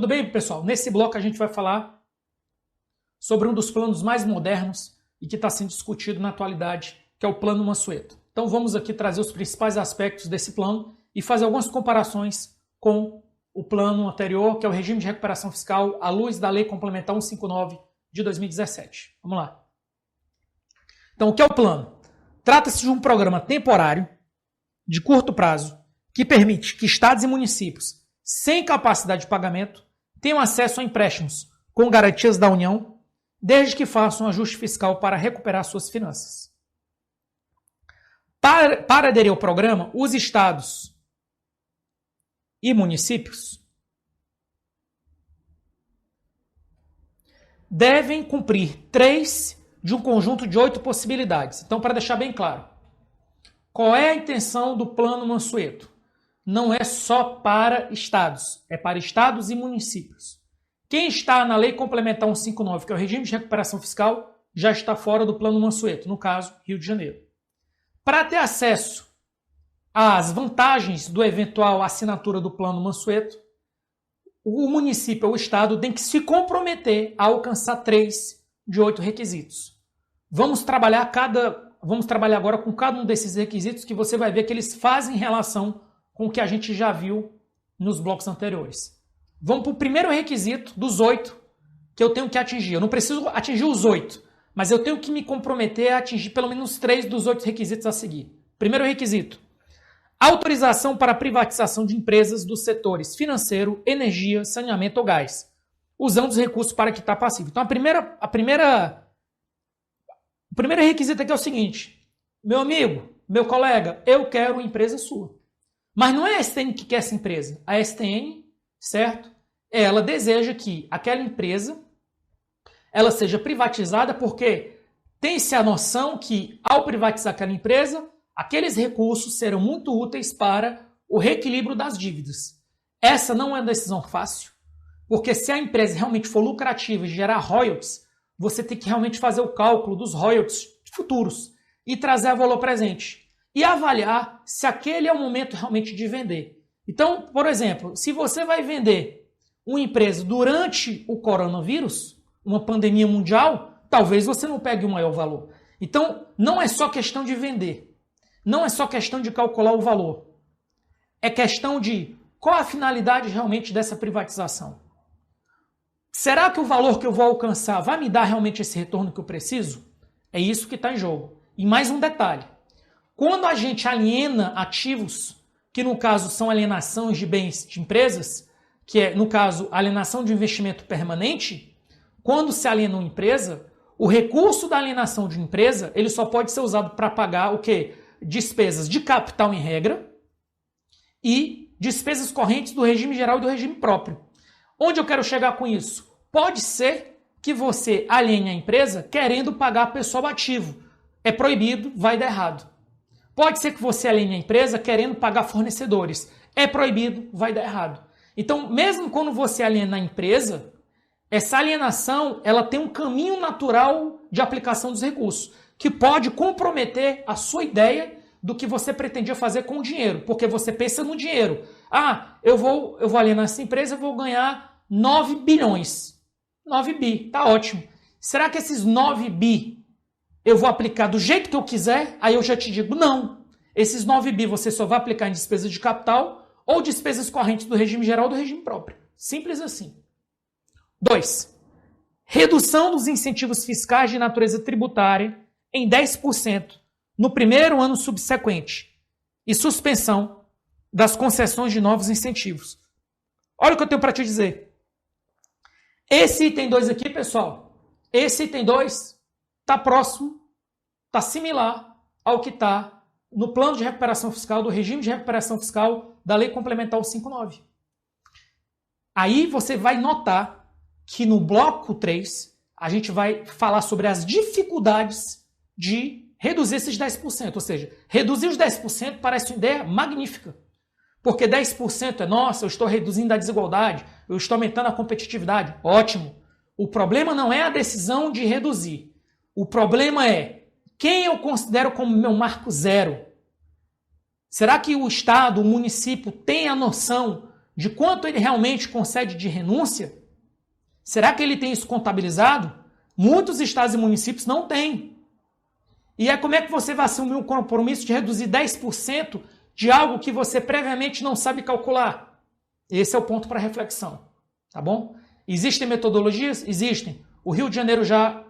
Tudo bem, pessoal? Nesse bloco a gente vai falar sobre um dos planos mais modernos e que está sendo discutido na atualidade, que é o Plano Mansueto. Então vamos aqui trazer os principais aspectos desse plano e fazer algumas comparações com o plano anterior, que é o regime de recuperação fiscal à luz da Lei Complementar 159 de 2017. Vamos lá. Então, o que é o plano? Trata-se de um programa temporário, de curto prazo, que permite que estados e municípios sem capacidade de pagamento tenham acesso a empréstimos com garantias da União, desde que façam um ajuste fiscal para recuperar suas finanças. Para aderir ao programa, os estados e municípios devem cumprir 3 de um conjunto de 8 possibilidades. Então, para deixar bem claro, qual é a intenção do Plano Mansueto? Não é só para estados, é para estados e municípios. Quem está na Lei Complementar 159, que é o regime de recuperação fiscal, já está fora do Plano Mansueto, no caso, Rio de Janeiro. Para ter acesso às vantagens do eventual assinatura do Plano Mansueto, o município ou o estado tem que se comprometer a alcançar 3 de 8 requisitos. Vamos trabalhar agora com cada um desses requisitos que você vai ver que eles fazem relação com o que a gente já viu nos blocos anteriores. Vamos para o primeiro requisito dos 8 que eu tenho que atingir. Eu não preciso atingir os 8, mas eu tenho que me comprometer a atingir pelo menos 3 dos 8 requisitos a seguir. Primeiro requisito: autorização para privatização de empresas dos setores financeiro, energia, saneamento ou gás, usando os recursos para quitar passivo. Então, o primeiro requisito aqui é o seguinte: meu amigo, meu colega, eu quero uma empresa sua. Mas não é a STN que quer essa empresa. A STN, certo? Ela deseja que aquela empresa ela seja privatizada porque tem-se a noção que, ao privatizar aquela empresa, aqueles recursos serão muito úteis para o reequilíbrio das dívidas. Essa não é uma decisão fácil, porque se a empresa realmente for lucrativa e gerar royalties, você tem que realmente fazer o cálculo dos royalties futuros e trazer a valor presente. E avaliar se aquele é o momento realmente de vender. Então, por exemplo, se você vai vender uma empresa durante o coronavírus, uma pandemia mundial, talvez você não pegue o maior valor. Então, não é só questão de vender. Não é só questão de calcular o valor. É questão de qual a finalidade realmente dessa privatização. Será que o valor que eu vou alcançar vai me dar realmente esse retorno que eu preciso? É isso que está em jogo. E mais um detalhe. Quando a gente aliena ativos, que no caso são alienações de bens de empresas, que é, no caso, alienação de investimento permanente, quando se aliena uma empresa, o recurso da alienação de uma empresa, ele só pode ser usado para pagar o quê? Despesas de capital em regra e despesas correntes do regime geral e do regime próprio. Onde eu quero chegar com isso? Pode ser que você aliene a empresa querendo pagar pessoal ativo. É proibido, vai dar errado. Pode ser que você aliene a empresa querendo pagar fornecedores. É proibido, vai dar errado. Então, mesmo quando você aliena a empresa, essa alienação ela tem um caminho natural de aplicação dos recursos, que pode comprometer a sua ideia do que você pretendia fazer com o dinheiro, porque você pensa no dinheiro. Ah, eu vou alienar essa empresa, eu vou ganhar 9 bilhões. 9 bi, tá ótimo. Será que esses 9 bi eu vou aplicar do jeito que eu quiser? Aí eu já te digo, não. Esses 9 bi você só vai aplicar em despesas de capital ou despesas correntes do regime geral ou do regime próprio. Simples assim. 2. Redução dos incentivos fiscais de natureza tributária em 10% no primeiro ano subsequente e suspensão das concessões de novos incentivos. Olha o que eu tenho para te dizer. Esse item 2 aqui, pessoal, esse item 2 está próximo, está similar ao que está no plano de recuperação fiscal, do regime de recuperação fiscal da Lei Complementar 159. Aí você vai notar que no bloco 3, a gente vai falar sobre as dificuldades de reduzir esses 10%. Ou seja, reduzir os 10% parece uma ideia magnífica. Porque 10% é, nossa, eu estou reduzindo a desigualdade, eu estou aumentando a competitividade. Ótimo. O problema não é a decisão de reduzir. O problema é quem eu considero como meu marco zero. Será que o Estado, o município, tem a noção de quanto ele realmente concede de renúncia, será que ele tem isso contabilizado? Muitos estados e municípios não têm. E é como é que você vai assumir um compromisso de reduzir 10% de algo que você previamente não sabe calcular? Esse é o ponto para reflexão, tá bom? Existem metodologias? Existem. O Rio de Janeiro já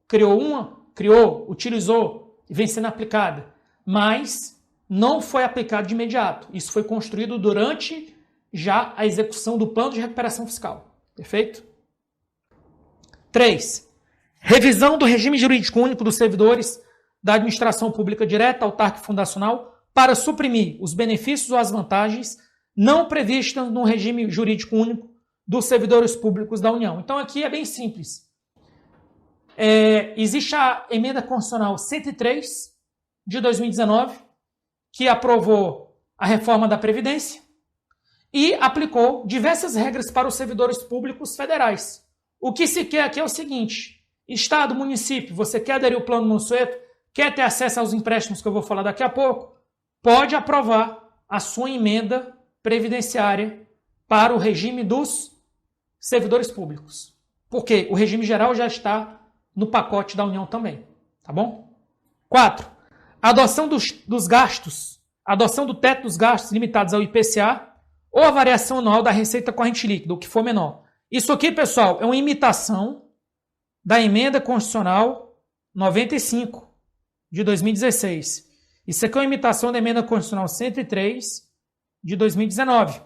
criou, utilizou e vem sendo aplicada, mas não foi aplicado de imediato. Isso foi construído durante já a execução do plano de recuperação fiscal. Perfeito? 3. Revisão do regime jurídico único dos servidores da administração pública direta, autárquica e fundacional para suprimir os benefícios ou as vantagens não previstas no regime jurídico único dos servidores públicos da União. Então aqui é bem simples. Existe a emenda constitucional 103 de 2019, que aprovou a reforma da Previdência e aplicou diversas regras para os servidores públicos federais. O que se quer aqui é o seguinte: Estado, município, você quer aderir ao Plano Mansueto, quer ter acesso aos empréstimos que eu vou falar daqui a pouco, pode aprovar a sua emenda previdenciária para o regime dos servidores públicos. Porque o regime geral já está no pacote da União também. Tá bom? 4. Adoção dos gastos, adoção do teto dos gastos limitados ao IPCA ou a variação anual da receita corrente líquida, o que for menor. Isso aqui, pessoal, é uma imitação da emenda constitucional 95 de 2016. Isso aqui é uma imitação da emenda constitucional 103 de 2019.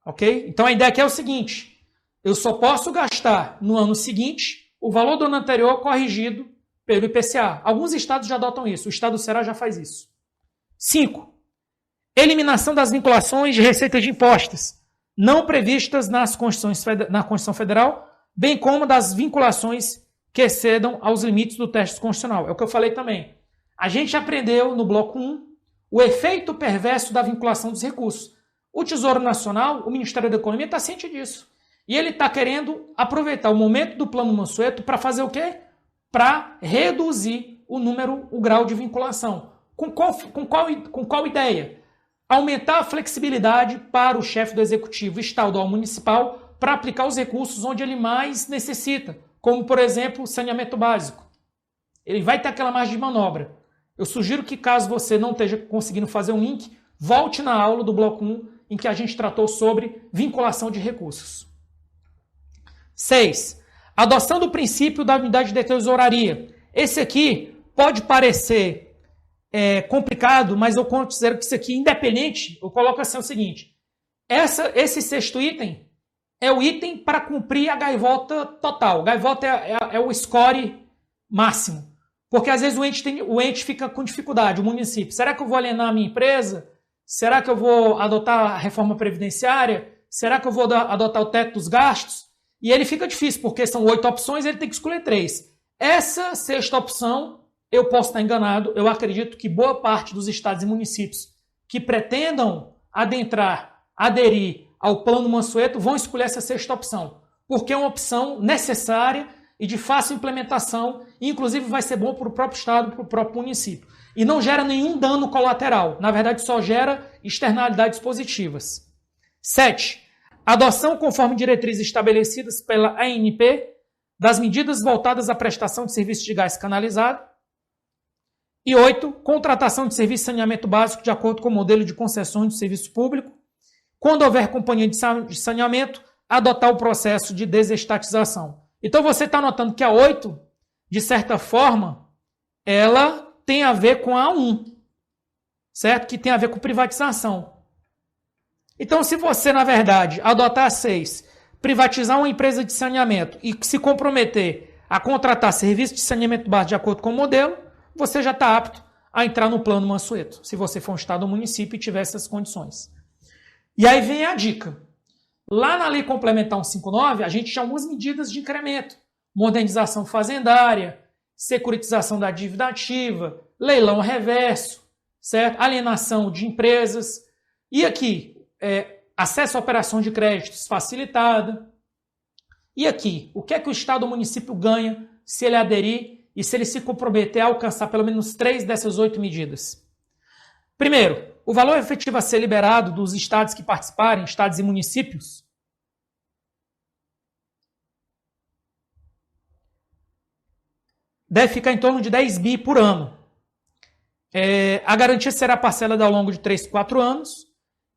Ok? Então a ideia aqui é o seguinte: eu só posso gastar no ano seguinte o valor do ano anterior corrigido pelo IPCA. Alguns estados já adotam isso. O estado do Ceará já faz isso. 5. Eliminação das vinculações de receitas de impostos não previstas na Constituição Federal, bem como das vinculações que excedam aos limites do texto constitucional. É o que eu falei também. A gente aprendeu no bloco 1 o efeito perverso da vinculação dos recursos. O Tesouro Nacional, o Ministério da Economia, está ciente disso. E ele está querendo aproveitar o momento do Plano Mansueto para fazer o quê? Para reduzir o grau de vinculação. Com qual ideia? Aumentar a flexibilidade para o chefe do executivo estadual municipal para aplicar os recursos onde ele mais necessita, como, por exemplo, saneamento básico. Ele vai ter aquela margem de manobra. Eu sugiro que, caso você não esteja conseguindo fazer um link, volte na aula do bloco 1, em que a gente tratou sobre vinculação de recursos. 6. Adoção do princípio da unidade de tesouraria. Esse aqui pode parecer complicado, mas eu considero que isso aqui, independente, eu coloco assim o seguinte: esse sexto item é o item para cumprir a gaivota total. Gaivota é o score máximo. Porque às vezes o ente fica com dificuldade, o município. Será que eu vou alienar a minha empresa? Será que eu vou adotar a reforma previdenciária? Será que eu vou adotar o teto dos gastos? E ele fica difícil, porque são 8 opções e ele tem que escolher 3. Essa sexta opção, eu posso estar enganado, eu acredito que boa parte dos estados e municípios que pretendam aderir ao Plano Mansueto vão escolher essa sexta opção, porque é uma opção necessária e de fácil implementação, e inclusive vai ser bom para o próprio estado, para o próprio município. E não gera nenhum dano colateral, na verdade só gera externalidades positivas. 7. Adoção conforme diretrizes estabelecidas pela ANP das medidas voltadas à prestação de serviço de gás canalizado. E 8. Contratação de serviço de saneamento básico de acordo com o modelo de concessões de serviço público. Quando houver companhia de saneamento, adotar o processo de desestatização. Então você está notando que a 8, de certa forma, ela tem a ver com a 1, certo? Que tem a ver com privatização. Então, se você, na verdade, adotar a 6, privatizar uma empresa de saneamento e se comprometer a contratar serviço de saneamento básico de acordo com o modelo, você já está apto a entrar no Plano Mansueto, se você for um estado ou município e tiver essas condições. E aí vem a dica. Lá na Lei Complementar 159, a gente tinha algumas medidas de incremento. Modernização fazendária, securitização da dívida ativa, leilão reverso, certo? Alienação de empresas. E aqui, acesso a operação de créditos facilitada. E aqui, o que é que o estado ou município ganha se ele aderir e se ele se comprometer a alcançar pelo menos 3 dessas 8 medidas? Primeiro, o valor efetivo a ser liberado dos estados que participarem, estados e municípios, deve ficar em torno de 10 bi por ano. A garantia será parcelada ao longo de 3, 4 anos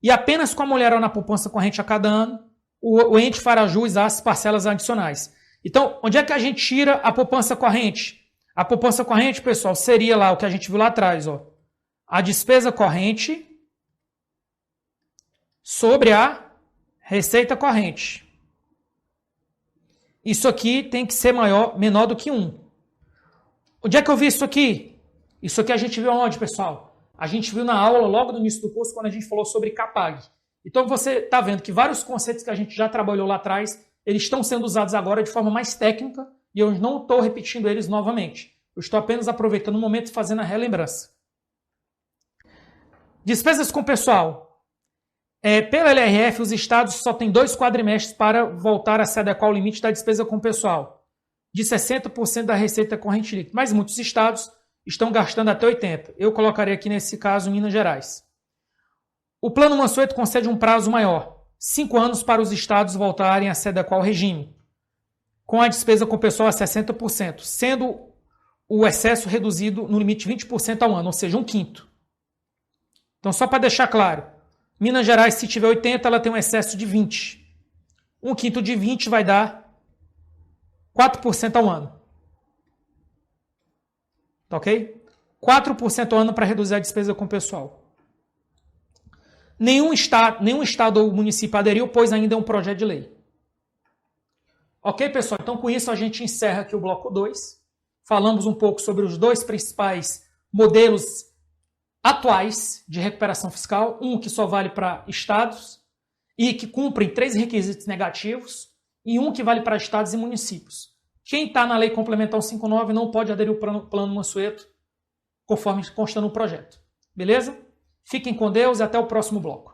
e apenas com a mulher na poupança corrente a cada ano, o ente fará jus às parcelas adicionais. Então, onde é que a gente tira a poupança corrente? A poupança corrente, pessoal, seria lá o que a gente viu lá atrás, ó. A despesa corrente sobre a receita corrente. Isso aqui tem que ser menor do que 1. Onde é que eu vi isso aqui? Isso aqui a gente viu onde, pessoal? A gente viu na aula logo no início do curso, quando a gente falou sobre CAPAG. Então você está vendo que vários conceitos que a gente já trabalhou lá atrás, eles estão sendo usados agora de forma mais técnica e eu não estou repetindo eles novamente. Eu estou apenas aproveitando o momento e fazendo a relembrança. Despesas com pessoal. Pela LRF, os estados só têm 2 quadrimestres para voltar a se adequar ao limite da despesa com pessoal, de 60% da receita corrente líquida. Mas muitos estados estão gastando até 80%. Eu colocaria aqui nesse caso Minas Gerais. O Plano Mansueto concede um prazo maior, 5 anos para os estados voltarem a se adequar ao regime, com a despesa com pessoal a 60%, sendo o excesso reduzido no limite de 20% ao ano, ou seja, 1/5. Então, só para deixar claro, Minas Gerais, se tiver 80, ela tem um excesso de 20. 1/5 de 20 vai dar 4% ao ano. Tá ok? 4% ao ano para reduzir a despesa com pessoal. Nenhum estado ou município aderiu, pois ainda é um projeto de lei. Ok, pessoal? Então, com isso, a gente encerra aqui o bloco 2. Falamos um pouco sobre os 2 principais modelos atuais de recuperação fiscal. Um que só vale para estados e que cumprem 3 requisitos negativos. E um que vale para estados e municípios. Quem está na Lei Complementar 159 não pode aderir ao Plano Mansueto, conforme consta no projeto. Beleza? Fiquem com Deus e até o próximo bloco.